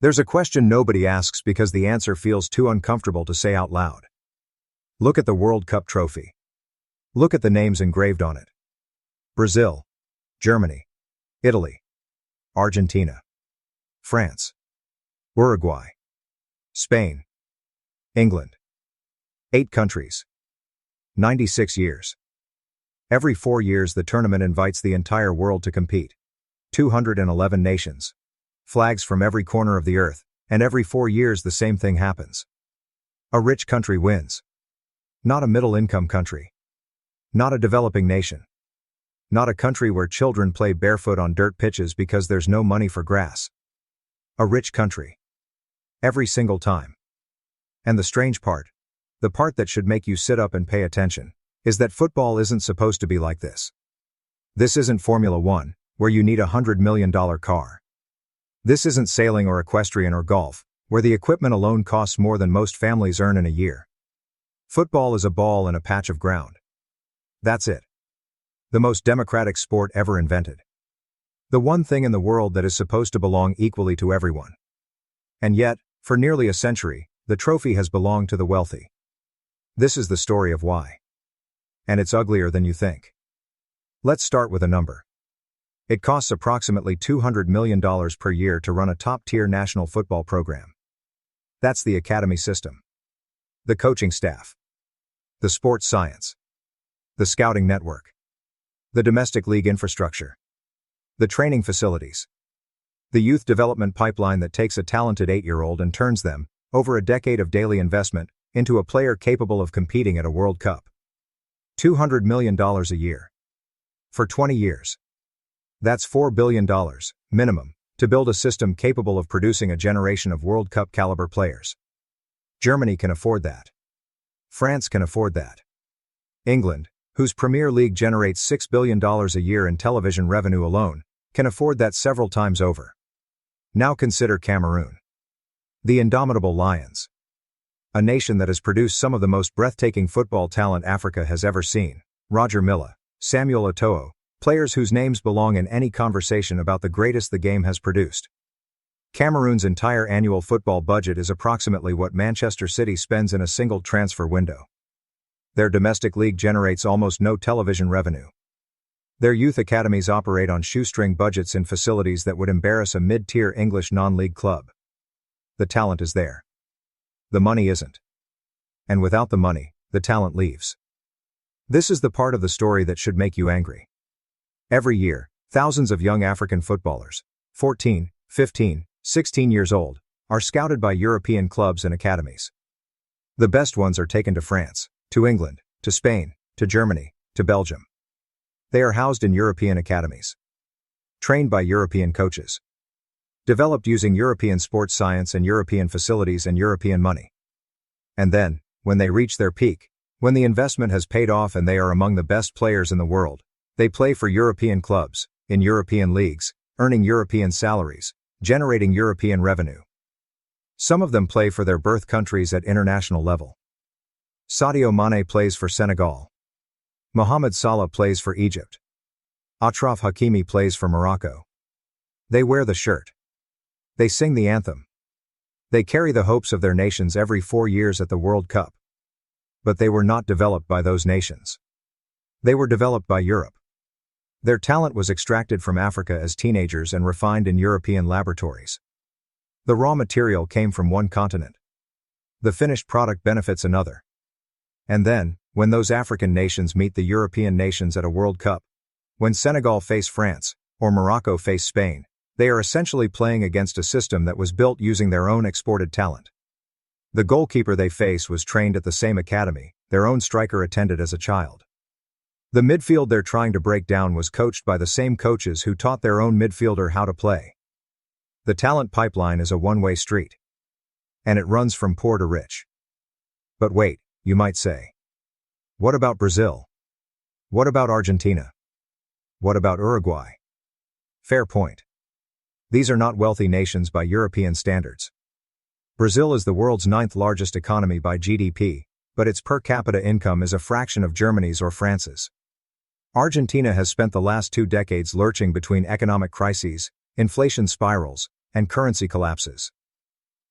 There's a question nobody asks because the answer feels too uncomfortable to say out loud. Look at the World Cup trophy. Look at the names engraved on it. Brazil, Germany, Italy, Argentina, France, Uruguay, Spain, England. 8 countries. 96 years. Every 4 years the tournament invites the entire world to compete. 211 nations. Flags from every corner of the earth, and every 4 years the same thing happens. A rich country wins. Not a middle-income country. Not a developing nation. Not a country where children play barefoot on dirt pitches because there's no money for grass. A rich country. Every single time. And the strange part, the part that should make you sit up and pay attention, is that football isn't supposed to be like this. This isn't Formula One, where you need $100 million car. This isn't sailing or equestrian or golf, where the equipment alone costs more than most families earn in a year. Football is a ball and a patch of ground. That's it. The most democratic sport ever invented. The one thing in the world that is supposed to belong equally to everyone. And yet, for nearly a century, the trophy has belonged to the wealthy. This is the story of why. And it's uglier than you think. Let's start with a number. It costs approximately $200 million per year to run a top-tier national football program. That's the academy system. The coaching staff. The sports science. The scouting network. The domestic league infrastructure. The training facilities. The youth development pipeline that takes a talented 8-year-old and turns them, over a decade of daily investment, into a player capable of competing at a World Cup. $200 million a year. For 20 years. That's $4 billion, minimum, to build a system capable of producing a generation of World Cup caliber players. Germany can afford that. France can afford that. England, whose Premier League generates $6 billion a year in television revenue alone, can afford that several times over. Now consider Cameroon. The indomitable Lions. A nation that has produced some of the most breathtaking football talent Africa has ever seen. Roger Milla, Samuel Eto'o, players whose names belong in any conversation about the greatest the game has produced. Cameroon's entire annual football budget is approximately what Manchester City spends in a single transfer window. Their domestic league generates almost no television revenue. Their youth academies operate on shoestring budgets in facilities that would embarrass a mid-tier English non-league club. The talent is there. The money isn't. And without the money, the talent leaves. This is the part of the story that should make you angry. Every year, thousands of young African footballers, 14, 15, 16 years old, are scouted by European clubs and academies. The best ones are taken to France, to England, to Spain, to Germany, to Belgium. They are housed in European academies. Trained by European coaches. Developed using European sports science and European facilities and European money. And then, when they reach their peak, when the investment has paid off and they are among the best players in the world, they play for European clubs, in European leagues, earning European salaries, generating European revenue. Some of them play for their birth countries at international level. Sadio Mané plays for Senegal. Mohamed Salah plays for Egypt. Achraf Hakimi plays for Morocco. They wear the shirt. They sing the anthem. They carry the hopes of their nations every 4 years at the World Cup. But they were not developed by those nations. They were developed by Europe. Their talent was extracted from Africa as teenagers and refined in European laboratories. The raw material came from one continent. The finished product benefits another. And then, when those African nations meet the European nations at a World Cup, when Senegal face France, or Morocco face Spain, they are essentially playing against a system that was built using their own exported talent. The goalkeeper they face was trained at the same academy, their own striker attended as a child. The midfield they're trying to break down was coached by the same coaches who taught their own midfielder how to play. The talent pipeline is a one-way street. And it runs from poor to rich. But wait, you might say. What about Brazil? What about Argentina? What about Uruguay? Fair point. These are not wealthy nations by European standards. Brazil is the world's 9th largest economy by GDP, but its per capita income is a fraction of Germany's or France's. Argentina has spent the last 2 decades lurching between economic crises, inflation spirals, and currency collapses.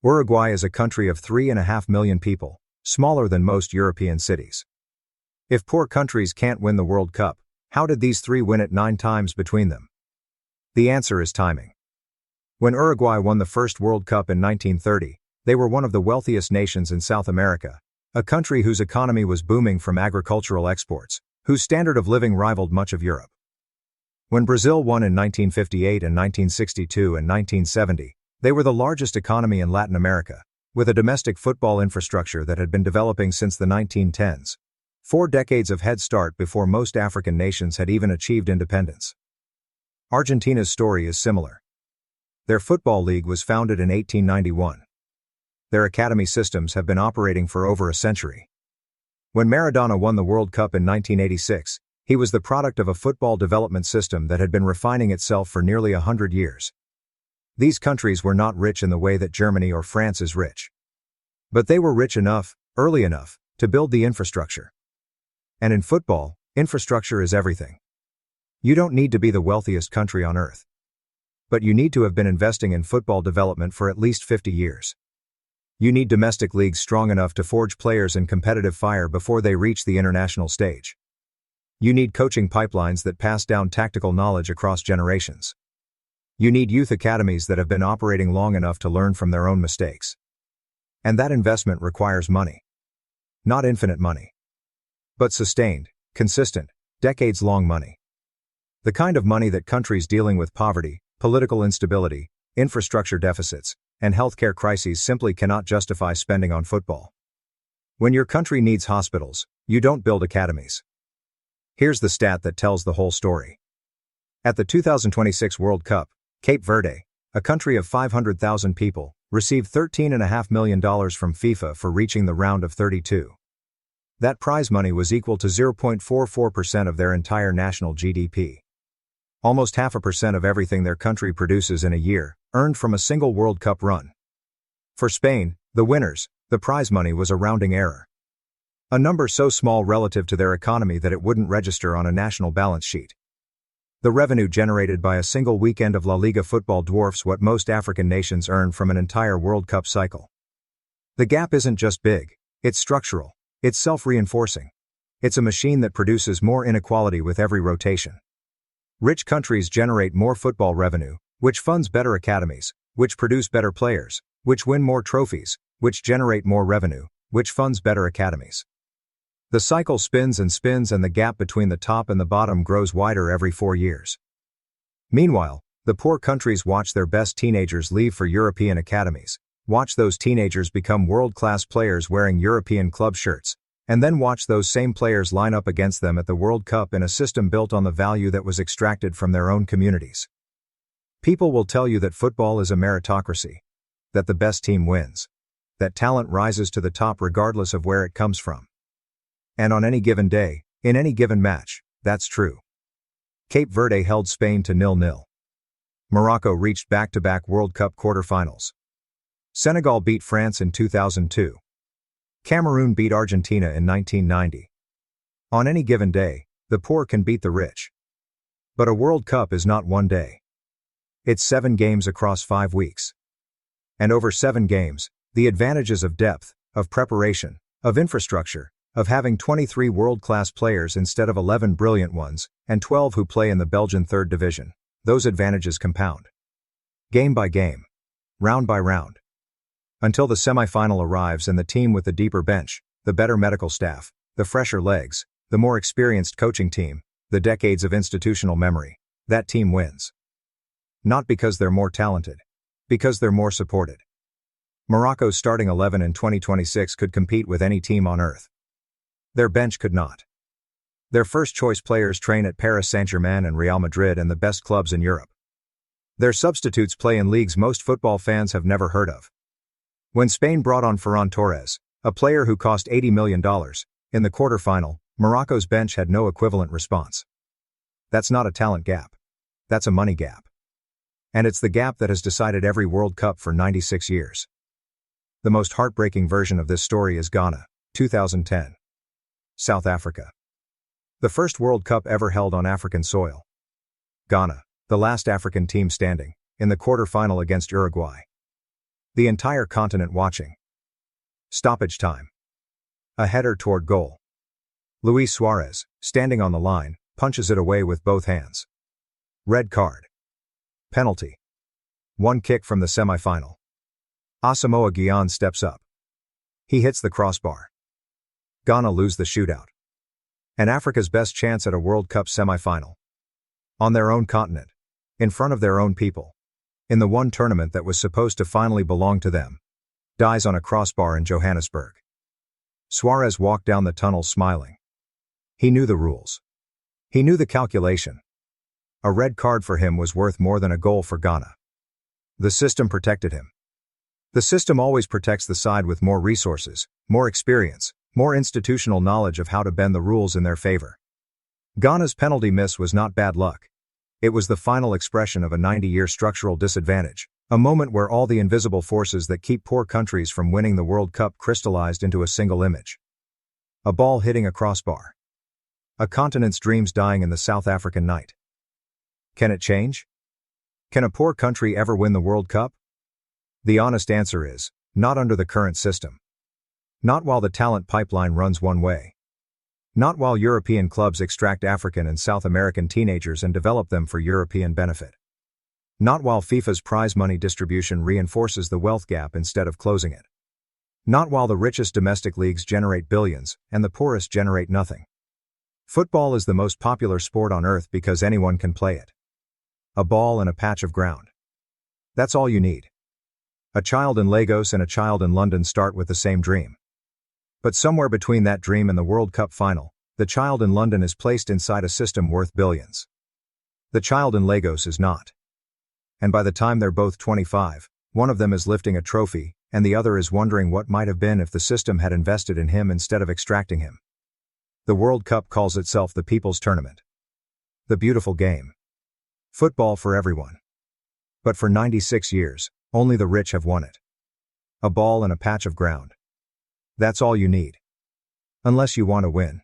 Uruguay is a country of 3.5 million people, smaller than most European cities. If poor countries can't win the World Cup, how did these three win it 9 times between them? The answer is timing. When Uruguay won the first World Cup in 1930, they were one of the wealthiest nations in South America, a country whose economy was booming from agricultural exports, whose standard of living rivaled much of Europe. When Brazil won in 1958 and 1962 and 1970, they were the largest economy in Latin America, with a domestic football infrastructure that had been developing since the 1910s. 4 decades of head start before most African nations had even achieved independence. Argentina's story is similar. Their football league was founded in 1891. Their academy systems have been operating for over a century. When Maradona won the World Cup in 1986, he was the product of a football development system that had been refining itself for nearly 100 years. These countries were not rich in the way that Germany or France is rich. But they were rich enough, early enough, to build the infrastructure. And in football, infrastructure is everything. You don't need to be the wealthiest country on earth. But you need to have been investing in football development for at least 50 years. You need domestic leagues strong enough to forge players in competitive fire before they reach the international stage. You need coaching pipelines that pass down tactical knowledge across generations. You need youth academies that have been operating long enough to learn from their own mistakes. And that investment requires money. Not infinite money. But sustained, consistent, decades-long money. The kind of money that countries dealing with poverty, political instability, infrastructure deficits, and healthcare crises simply cannot justify spending on football. When your country needs hospitals, you don't build academies. Here's the stat that tells the whole story. At the 2026 World Cup, Cape Verde, a country of 500,000 people, received $13.5 million from FIFA for reaching the round of 32. That prize money was equal to 0.44% of their entire national GDP. Almost 0.5% of everything their country produces in a year, earned from a single World Cup run. For Spain, the winners, the prize money was a rounding error. A number so small relative to their economy that it wouldn't register on a national balance sheet. The revenue generated by a single weekend of La Liga football dwarfs what most African nations earn from an entire World Cup cycle. The gap isn't just big, it's structural, it's self-reinforcing. It's a machine that produces more inequality with every rotation. Rich countries generate more football revenue, which funds better academies, which produce better players, which win more trophies, which generate more revenue, which funds better academies. The cycle spins and spins, and the gap between the top and the bottom grows wider every 4 years. Meanwhile, the poor countries watch their best teenagers leave for European academies, watch those teenagers become world-class players wearing European club shirts, and then watch those same players line up against them at the World Cup in a system built on the value that was extracted from their own communities. People will tell you that football is a meritocracy, that the best team wins, that talent rises to the top regardless of where it comes from. And on any given day, in any given match, that's true. Cape Verde held Spain to 0-0. Morocco reached back-to-back World Cup quarterfinals. Senegal beat France in 2002. Cameroon beat Argentina in 1990. On any given day, the poor can beat the rich. But a World Cup is not one day. It's 7 games across 5 weeks. And over 7 games, the advantages of depth, of preparation, of infrastructure, of having 23 world-class players instead of 11 brilliant ones, and 12 who play in the Belgian 3rd division, those advantages compound. Game by game. Round by round. Until the semi-final arrives and the team with the deeper bench, the better medical staff, the fresher legs, the more experienced coaching team, the decades of institutional memory, that team wins. Not because they're more talented. Because they're more supported. Morocco's starting 11 in 2026 could compete with any team on earth. Their bench could not. Their first-choice players train at Paris Saint-Germain and Real Madrid and the best clubs in Europe. Their substitutes play in leagues most football fans have never heard of. When Spain brought on Ferran Torres, a player who cost $80 million, in the quarterfinal, Morocco's bench had no equivalent response. That's not a talent gap. That's a money gap. And it's the gap that has decided every World Cup for 96 years. The most heartbreaking version of this story is Ghana, 2010. South Africa. The first World Cup ever held on African soil. Ghana, the last African team standing, in the quarterfinal against Uruguay. The entire continent watching. Stoppage time. A header toward goal. Luis Suarez, standing on the line, punches it away with both hands. Red card. Penalty. One kick from the semi-final. Asamoah Gyan steps up. He hits the crossbar. Ghana lose the shootout. And Africa's best chance at a World Cup semi-final. On their own continent. In front of their own people. In the one tournament that was supposed to finally belong to them. Dies on a crossbar in Johannesburg. Suarez walked down the tunnel smiling. He knew the rules. He knew the calculation. A red card for him was worth more than a goal for Ghana. The system protected him. The system always protects the side with more resources, more experience, more institutional knowledge of how to bend the rules in their favor. Ghana's penalty miss was not bad luck. It was the final expression of a 90-year structural disadvantage, a moment where all the invisible forces that keep poor countries from winning the World Cup crystallized into a single image. A ball hitting a crossbar. A continent's dreams dying in the South African night. Can it change? Can a poor country ever win the World Cup? The honest answer is, not under the current system. Not while the talent pipeline runs one way. Not while European clubs extract African and South American teenagers and develop them for European benefit. Not while FIFA's prize money distribution reinforces the wealth gap instead of closing it. Not while the richest domestic leagues generate billions and the poorest generate nothing. Football is the most popular sport on earth because anyone can play it. A ball and a patch of ground. That's all you need. A child in Lagos and a child in London start with the same dream. But somewhere between that dream and the World Cup final, the child in London is placed inside a system worth billions. The child in Lagos is not. And by the time they're both 25, one of them is lifting a trophy, and the other is wondering what might have been if the system had invested in him instead of extracting him. The World Cup calls itself the People's Tournament. The beautiful game. Football for everyone. But for 96 years, only the rich have won it. A ball and a patch of ground. That's all you need. Unless you want to win.